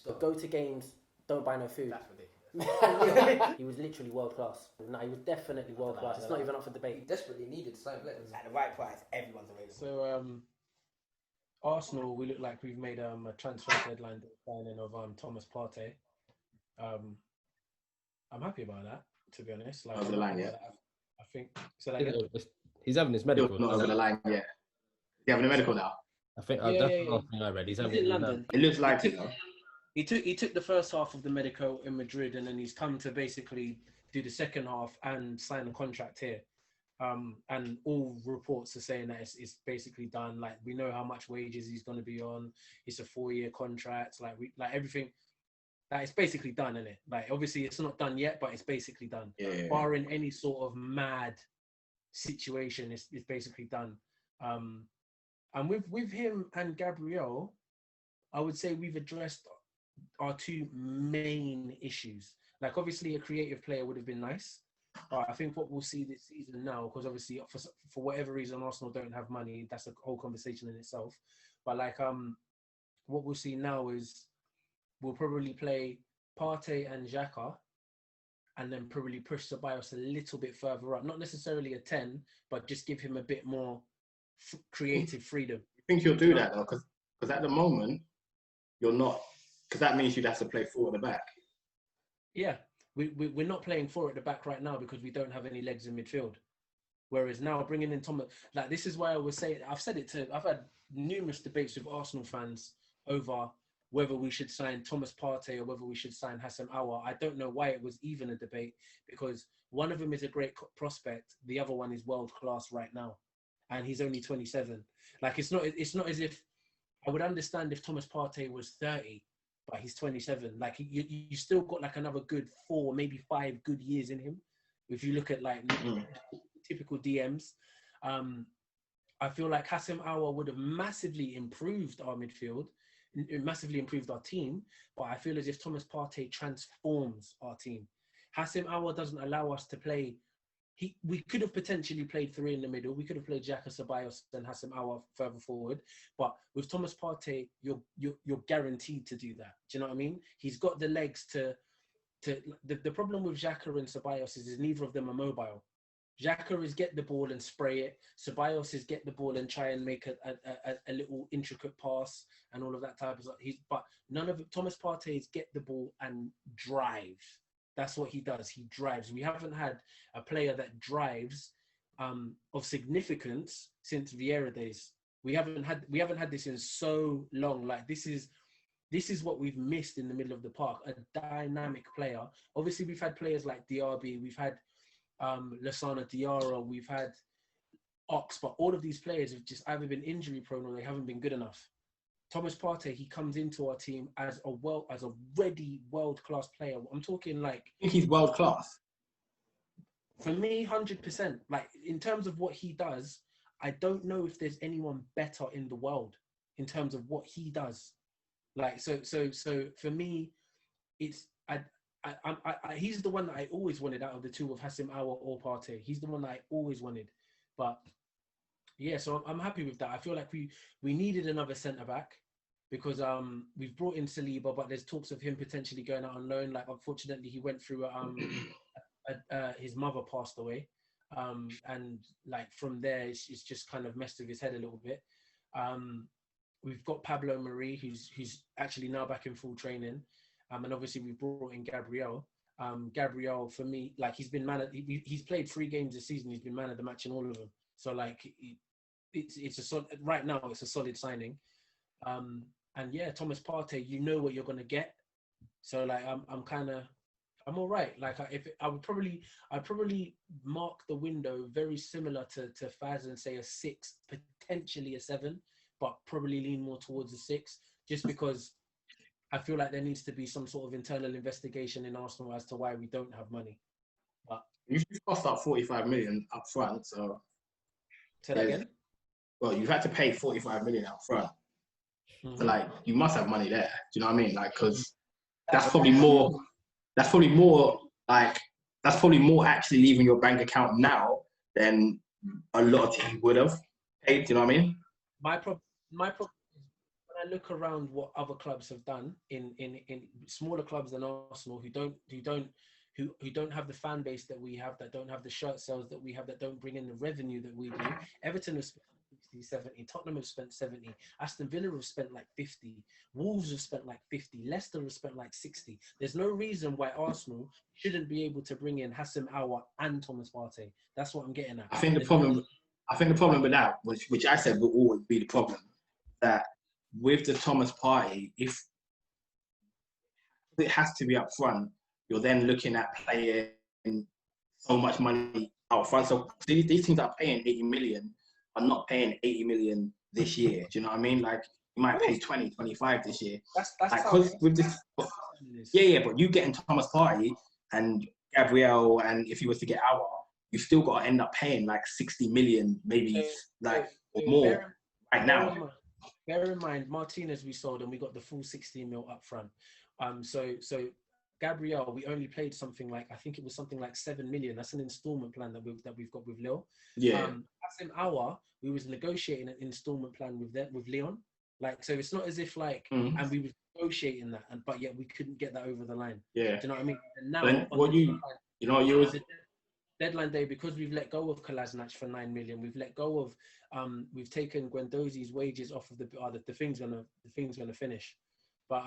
So go to games, don't buy no food. That's ridiculous. He was literally world class. No, he was definitely world class. It's not even up for He debate. desperately needed sign players. At the right price, everyone's available. So Arsenal, we look like we've made a transfer deadline signing of Thomas Partey. I'm happy about that, to be honest. Like, Over the line yet? I think so. Like, He's having his medical. Not over the line yet. He's having a medical now. I think Yeah, that's yeah, the yeah. last thing I read. He's having in it London. It looks like it though. He took the first half of the medico in Madrid, and then he's come to basically do the second half and sign a contract here. And all reports are saying that it's basically done. Like, we know how much wages he's going to be on. It's a 4-year contract. Like everything. Like, it's basically done, isn't it? Like, obviously it's not done yet, but it's basically done. Yeah. Barring any sort of mad situation, it's basically done. And with him and Gabriel, I would say we've addressed our two main issues. Like, obviously a creative player would have been nice. I think what we'll see this season now, because obviously for whatever reason Arsenal don't have money, that's a whole conversation in itself. But like what we'll see now is we'll probably play Partey and Xhaka, and then probably push Ceballos a little bit further up. Not necessarily a 10, but just give him a bit more creative freedom. I think you'll do that though, because at the moment you're not, because that means you'd have to play 4 at the back. Yeah, we're not playing 4 at the back right now because we don't have any legs in midfield. Whereas now bringing in Thomas, like, this is why I was saying, I've had numerous debates with Arsenal fans over whether we should sign Thomas Partey or whether we should sign Hassam Aouar. I don't know why it was even a debate, because one of them is a great prospect, the other one is world class right now, and he's only 27. Like, it's not as if, I would understand if Thomas Partey was 30, but he's 27. Like, you still got like another good 4, maybe 5 good years in him. If you look at like typical DMs, I feel like Hassam Aouar would have massively improved our midfield, massively improved our team, but I feel as if Thomas Partey transforms our team. Hassam Aouar doesn't allow us to play. We could have potentially played 3 in the middle. We could have played Xhaka, Ceballos and Hassam Aouar further forward. But with Thomas Partey, you're guaranteed to do that. Do you know what I mean? He's got the legs to. The problem with Xhaka and Ceballos is neither of them are mobile. Xhaka is get the ball and spray it. Ceballos is get the ball and try and make a little intricate pass and all of that type of stuff. But none of it. Thomas Partey is get the ball and drive. That's what he does. He drives. We haven't had a player that drives of significance since Vieira days. We haven't had this in so long. Like, this is what we've missed in the middle of the park. A dynamic player. Obviously, we've had players like Diaby. We've had Lassana Diarra, we've had Ox, but all of these players have just either been injury prone or they haven't been good enough. Thomas Partey, he comes into our team as a ready world-class player. I'm talking like, I think he's world class. For me, 100%. Like, in terms of what he does, I don't know if there's anyone better in the world in terms of what he does. Like, so for me, it's he's the one that I always wanted out of the two, of Hassam Aouar or Partey. He's the one that I always wanted. But yeah, so I'm happy with that. I feel like we needed another centre back, because we've brought in Saliba, but there's talks of him potentially going out on loan. Like, unfortunately, he went through his mother passed away, and like from there, it's just kind of messed with his head a little bit. We've got Pablo Mari, who's actually now back in full training. And obviously we've brought in Gabriel. Gabriel, for me, like, he's been he's played 3 games this season. He's been man of the match in all of them. So like, it's a solid, right now it's a solid signing. And yeah, Thomas Partey, you know what you're gonna get. So like, I'm all right. Like, I'd probably mark the window very similar to Faz and say a 6, potentially a 7, but probably lean more towards a 6, just because I feel like there needs to be some sort of internal investigation in Arsenal as to why we don't have money. But You've cost up 45 million up front, so say that again. Well, you've had to pay 45 million up front. Mm-hmm. So like, you must have money there. Do you know what I mean? Like, because that's probably more actually leaving your bank account now than a lot of teams would have paid. Do you know what I mean? My problem is, when I look around what other clubs have done in smaller clubs than Arsenal who don't have the fan base that we have, that don't have the shirt sales that we have, that don't bring in the revenue that we do. Everton have spent 60, 70. Tottenham have spent 70. Aston Villa have spent like 50. Wolves have spent like 50. Leicester have spent like 60. There's no reason why Arsenal shouldn't be able to bring in Hassam Aouar and Thomas Partey. That's what I'm getting at. I think the problem with that, which I said will always be the problem, that with the Thomas Partey, if it has to be up front, you're then looking at playing so much money out front. So these teams that are paying 80 million are not paying 80 million this year. Do you know what I mean? Like, you might pay 20, 25 this year. That's like, because with this, but you getting Thomas Partey and Gabriel, and if you was to get Aouar, you still got to end up paying like 60 million, maybe or more right now. Bear in mind, Martinez we sold and we got the full 16 mil up front. So Gabriel, we only played something like, I think it was something like 7 million. That's an installment plan that we've got with Lille. Yeah. Hassam Aouar, we was negotiating an installment plan with Leon. Like, so it's not as if like, and we were negotiating that, but yet we couldn't get that over the line. Yeah. Do you know what I mean? And now, deadline day, because we've let go of Kolasinac for 9 million, we've let go of, we've taken Guendouzi's wages off of the thing's gonna finish. But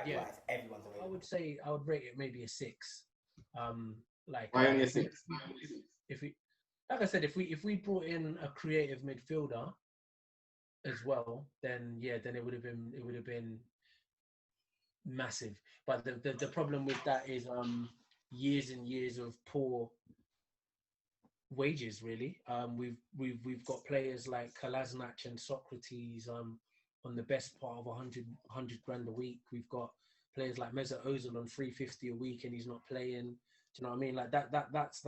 everyone's available. I would say I would rate it maybe a 6. Why only a 6? If we, like I said, if we brought in a creative midfielder as well, then it would have been massive. But the problem with that is years and years of poor wages, really. We've got players like Kolasinac and Socrates on the best part of 100 grand a week. We've got players like Mesut Ozil on 350 a week and he's not playing. Do you know what I mean? Like that's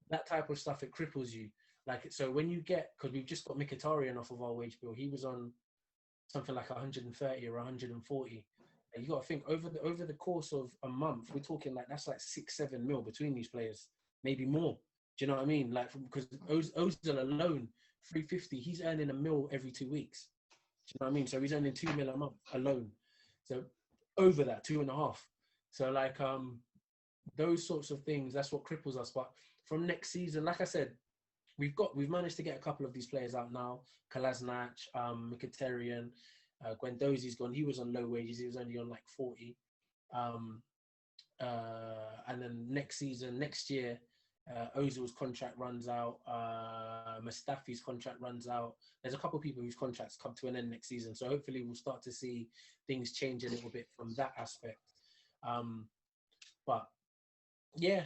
that type of stuff, it cripples you. Like, so when you get, because we've just got Mkhitaryan off of our wage bill, he was on something like 130 or 140. And you got to think over the course of a month, we're talking like that's like 6-7 mil between these players, maybe more. Do you know what I mean? Like, because Ozil alone, 350, he's earning $1 million every 2 weeks. Do you know what I mean? So he's earning 2 million a month alone. So over that, 2.5. So like those sorts of things, that's what cripples us. But from next season, like I said, we've managed to get a couple of these players out now. Kolasinac, Mkhitaryan, Guendouzi's gone. He was on low wages. He was only on like 40. And then next year, Ozil's contract runs out. Mustafi's contract runs out. There's a couple of people whose contracts come to an end next season. So hopefully we'll start to see things change a little bit from that aspect. But yeah,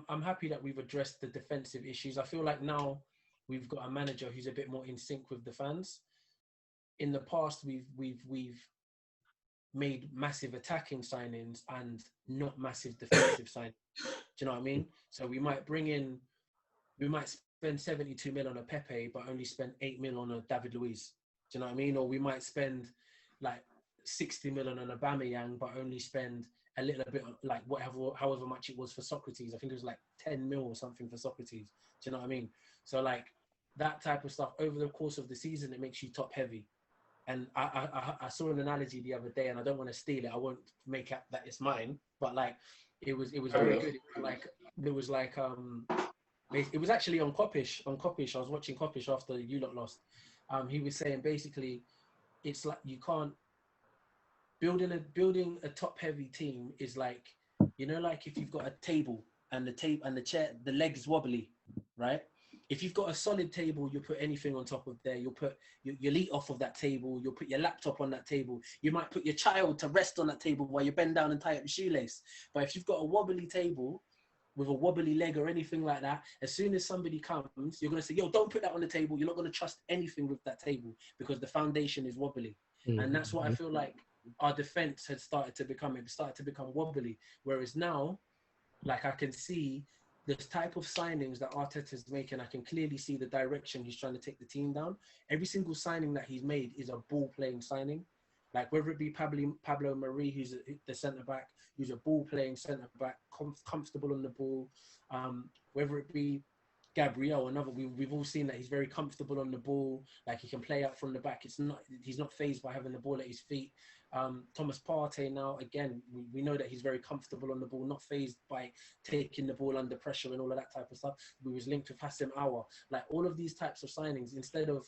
I'm happy that we've addressed the defensive issues. I feel like now we've got a manager who's a bit more in sync with the fans. In the past, we've made massive attacking signings and not massive defensive signings. Do you know what I mean? So we might spend 72 mil on a Pepe, but only spend 8 mil on a David Luiz. Do you know what I mean? Or we might spend like 60 mil on an Aubameyang, but only spend a little bit, like however much it was for Socrates. I think it was like 10 mil or something for Socrates. Do you know what I mean? So like that type of stuff over the course of the season, it makes you top heavy. And I saw an analogy the other day, and I don't want to steal it. I won't make up that it's mine, but like it was very good. It was actually on Kopish. I was watching Kopish after you lot lost. He was saying basically, it's like you can't building a top heavy team is like, you know, like if you've got a table and the chair, the legs wobbly, right? If you've got a solid table, you'll put anything on top of there. You'll put your eat off of that table. You'll put your laptop on that table. You might put your child to rest on that table while you bend down and tie up your shoelace. But if you've got a wobbly table with a wobbly leg or anything like that, as soon as somebody comes, you're going to say, yo, don't put that on the table. You're not going to trust anything with that table because the foundation is wobbly. Mm-hmm. And that's what I feel like our defense had started to become wobbly. Whereas now, like I can see the type of signings that Arteta's making, I can clearly see the direction he's trying to take the team down. Every single signing that he's made is a ball-playing signing. Like whether it be Pablo Mari, who's the centre-back, who's a ball-playing centre-back, comfortable on the ball. Whether it be Gabriel, another, we've all seen that he's very comfortable on the ball. Like, he can play out from the back. He's not phased by having the ball at his feet. Thomas Partey now, again, we know that he's very comfortable on the ball, not phased by taking the ball under pressure and all of that type of stuff. We was linked with Hassan Aouar. Like, all of these types of signings, instead of,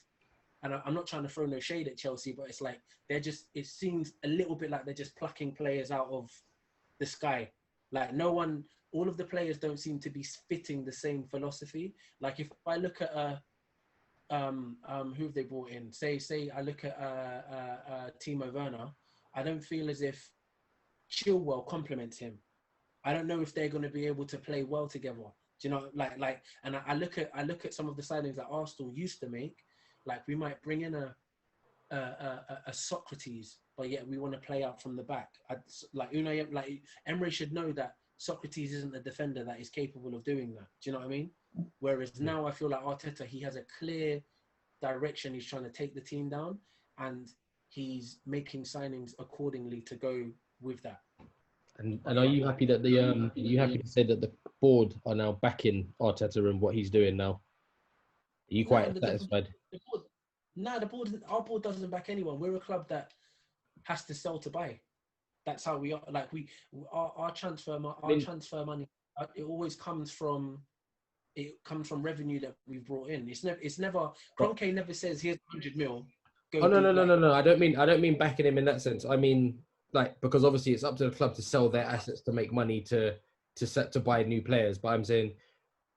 and I'm not trying to throw no shade at Chelsea, but it's like it seems a little bit like they're just plucking players out of the sky. Like, all of the players don't seem to be fitting the same philosophy. Like, if I look at who have they brought in? Say I look at Timo Werner, I don't feel as if Chilwell complements him. I don't know if they're going to be able to play well together. Do you know, like, and I look at some of the signings that Arsenal used to make. Like, we might bring in a Socrates, but yet we want to play out from the back. Emery should know that Socrates isn't a defender that is capable of doing that. Do you know what I mean? Whereas now I feel like Arteta, he has a clear direction he's trying to take the team down, and he's making signings accordingly to go with that. And are you happy that are you happy to say that the board are now backing Arteta and what he's doing now? Are you quite satisfied? Our board doesn't back anyone. We're a club that has to sell to buy. That's how we are. Like, our transfer money, it always comes from revenue that we've brought in. It's never Kroenke never says, here's 100 mil. No. I don't mean backing him in that sense. I mean, like, because obviously it's up to the club to sell their assets to make money to buy new players. But I'm saying,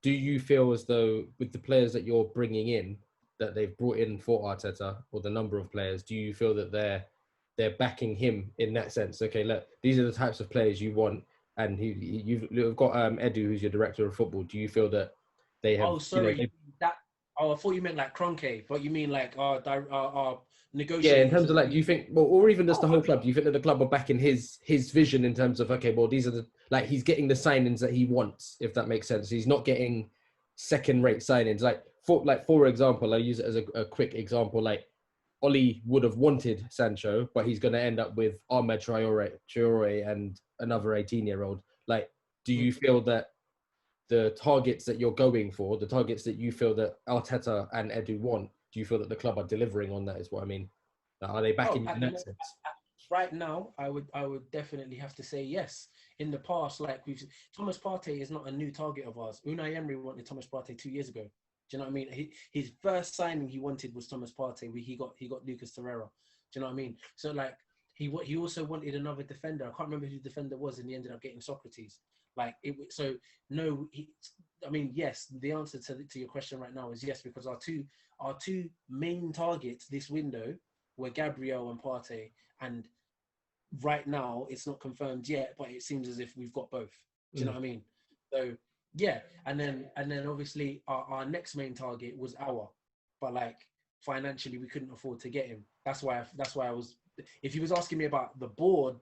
do you feel as though with the players that you're bringing in, that they've brought in for Arteta, or the number of players, do you feel that they're backing him in that sense? Okay, look, these are the types of players you want, and you've got Edu, who's your director of football. Do you feel that they have? Oh, sorry, I thought you meant like Kroenke, but you mean like our negotiators. Yeah, in terms of, like, do you think, well, or even just the whole club? Do you think that the club are backing his vision in terms of, okay, well, these are the, like, he's getting the signings that he wants, if that makes sense. He's not getting second-rate signings. For example, I use it as a quick example. Like, Oli would have wanted Sancho, but he's going to end up with Ahmed Traore and another 18-year-old. Like, do you feel that the targets that you're going for, the targets that you feel that Arteta and Edu want, do you feel that the club are delivering on that, is what I mean? Are they backing you in that sense? Right now, I would definitely have to say yes. In the past, like, Thomas Partey is not a new target of ours. Unai Emery wanted Thomas Partey 2 years ago. Do you know what I mean? His first signing he wanted was Thomas Partey. He got Lucas Torreira. Do you know what I mean? So, like, he also wanted another defender. I can't remember who the defender was, and he ended up getting Socrates. Like, yes. The answer to your question right now is yes, because our two main targets this window were Gabriel and Partey, and right now it's not confirmed yet, but it seems as if we've got both. Do you know what I mean? So yeah, and then obviously our next main target was Aouar, but like, financially we couldn't afford to get him. That's why I was. If he was asking me about the board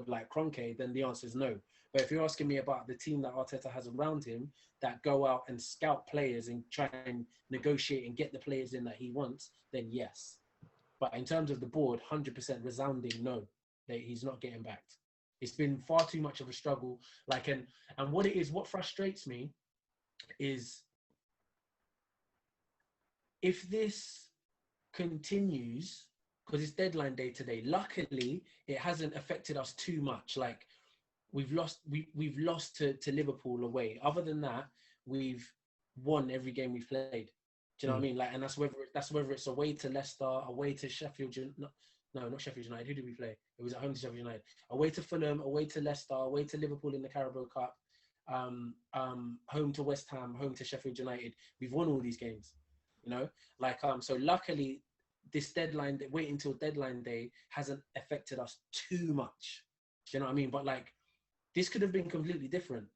like Kroenke, then the answer is no. But if you're asking me about the team that Arteta has around him that go out and scout players and try and negotiate and get the players in that he wants, then yes. But in terms of the board, 100% resounding no, that he's not getting backed. It's been far too much of a struggle. Like, and what frustrates me is, if this continues, because it's deadline day today, luckily it hasn't affected us too much. Like, we've lost to Liverpool away. Other than that, we've won every game we've played. Do you know what I mean? Like, and that's whether it's away to Leicester, away to Sheffield. No, not Sheffield United. Who did we play? It was at home to Sheffield United. Away to Fulham, away to Leicester, away to Liverpool in the Carabao Cup, home to West Ham, home to Sheffield United. We've won all these games. You know, like, so luckily, this waiting till deadline day hasn't affected us too much. Do you know what I mean? But like, this could have been completely different.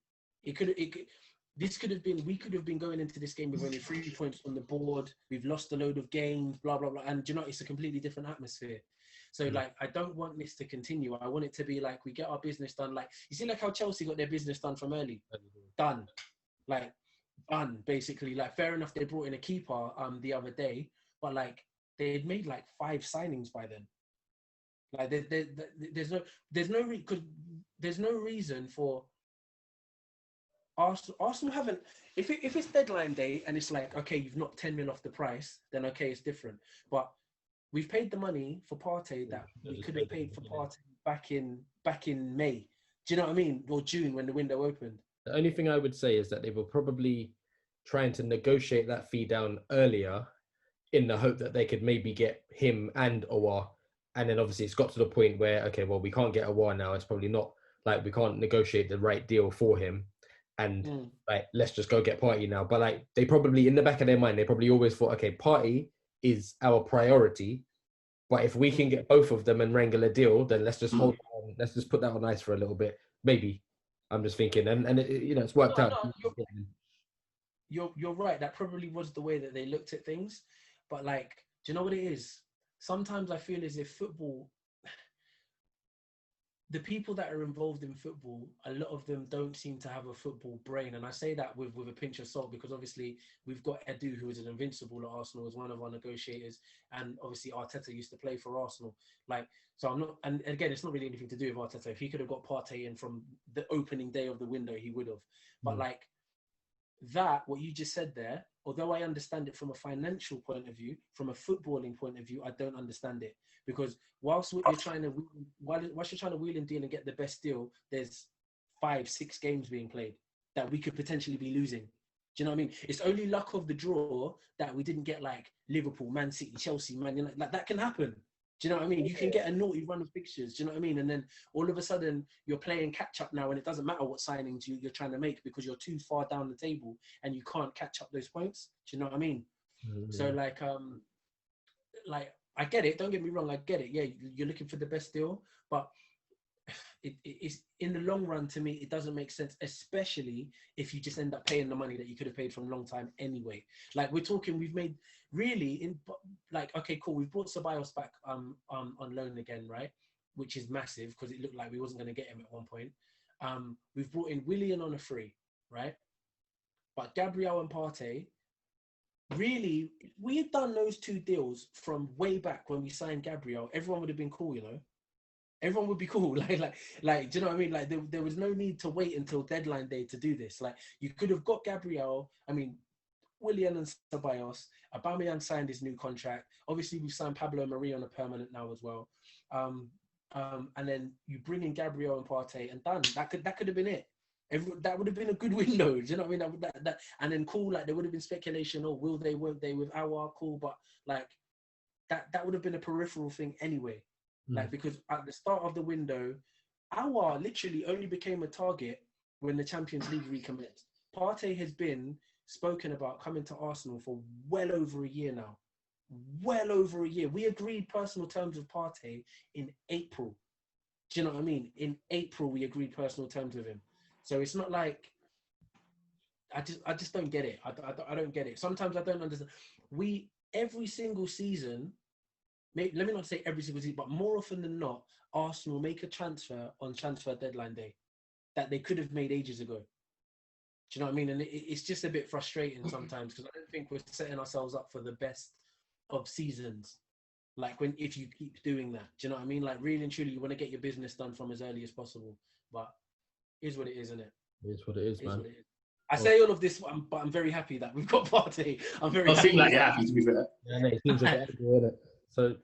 We could have been going into this game with only 3 points on the board. We've lost a load of games, blah, blah, blah. And, you know, it's a completely different atmosphere. So, like, I don't want this to continue. I want it to be like, we get our business done. Like, you see, like how Chelsea got their business done from early? Done. Like, done, basically. Like, fair enough, they brought in a keeper the other day. But, like, they had made, like, 5 signings by then. Like, there's no reason for Arsenal haven't. If it's deadline day and it's like, okay, you've knocked 10 mil off the price, then okay, it's different. But we've paid the money for Partey that we could have paid for Partey back in May. Do you know what I mean? Or June when the window opened. The only thing I would say is that they were probably trying to negotiate that fee down earlier in the hope that they could maybe get him and Aouar. And then obviously it's got to the point where, okay, well, we can't get Aouar now. It's probably not like we can't negotiate the right deal for him. And like, let's just go get Partey now. But like, they probably, in the back of their mind, they probably always thought, okay, Partey is our priority. But if we can get both of them and wrangle a deal, then let's just hold on. Let's just put that on ice for a little bit. Maybe. I'm just thinking. And it, it's worked out. You're right. That probably was the way that they looked at things. But like, do you know what it is? Sometimes I feel as if football, the people that are involved in football, a lot of them don't seem to have a football brain. And I say that with a pinch of salt, because obviously we've got Edu, who is an invincible at Arsenal, as one of our negotiators. And obviously Arteta used to play for Arsenal. Like, so I'm not, and again, it's not really anything to do with Arteta. If he could have got Partey in from the opening day of the window, he would have. But like that, what you just said there, although I understand it from a financial point of view, from a footballing point of view, I don't understand it. Because whilst you're trying to wheel and deal and get the best deal, there's 5-6 games being played that we could potentially be losing. Do you know what I mean? It's only luck of the draw that we didn't get like Liverpool, Man City, Chelsea, Man United. Like that can happen. Do you know what I mean? You can get a naughty run of fixtures. Do you know what I mean? And then all of a sudden you're playing catch up now, and it doesn't matter what signings you're trying to make because you're too far down the table and you can't catch up those points. Do you know what I mean? So like I get it. Don't get me wrong. I get it. Yeah, you're looking for the best deal, but it's in the long run, to me, it doesn't make sense, especially if you just end up paying the money that you could have paid from a long time anyway. Like we're talking, we've made really okay, cool. We've brought Ceballos back on loan again, right? Which is massive because it looked like we wasn't going to get him at one point. We've brought in Willian on a free, right? But Gabriel and Partey, really, we had done those two deals from way back when we signed Gabriel. Everyone would have been cool, you know. Everyone would be cool. Like, do you know what I mean? Like, there was no need to wait until deadline day to do this. Like, you could have got Gabriel. I mean, Willian and Ceballos. Aubameyang signed his new contract. Obviously, we've signed Pablo Mari on a permanent now as well. And then you bring in Gabriel and Partey and done. That could have been it. That would have been a good window. Do you know what I mean? That and then cool. Like there would have been speculation. Oh, will they? Won't they? With Aouar, cool. But like that would have been a peripheral thing anyway. Like because at the start of the window, Aouar literally only became a target when the Champions League recommenced. Partey has been spoken about coming to Arsenal for well over a year now. Well over a year. We agreed personal terms with Partey in April. Do you know what I mean? In April, we agreed personal terms with him. So it's not like I just don't get it. I don't get it. Sometimes I don't understand. Every single season, let me not say every single season, but more often than not, Arsenal make a transfer on transfer deadline day that they could have made ages ago. Do you know what I mean? And it's just a bit frustrating sometimes because I don't think we're setting ourselves up for the best of seasons. Like if you keep doing that, do you know what I mean? Like really and truly, you want to get your business done from as early as possible, but is what it is, isn't it? It is what it is, man. I say all of this, but I'm very happy that we've got Partey. I'm very happy. Seem like you're happy, to be fair. Yeah, no, it seems a bit angry, isn't it? So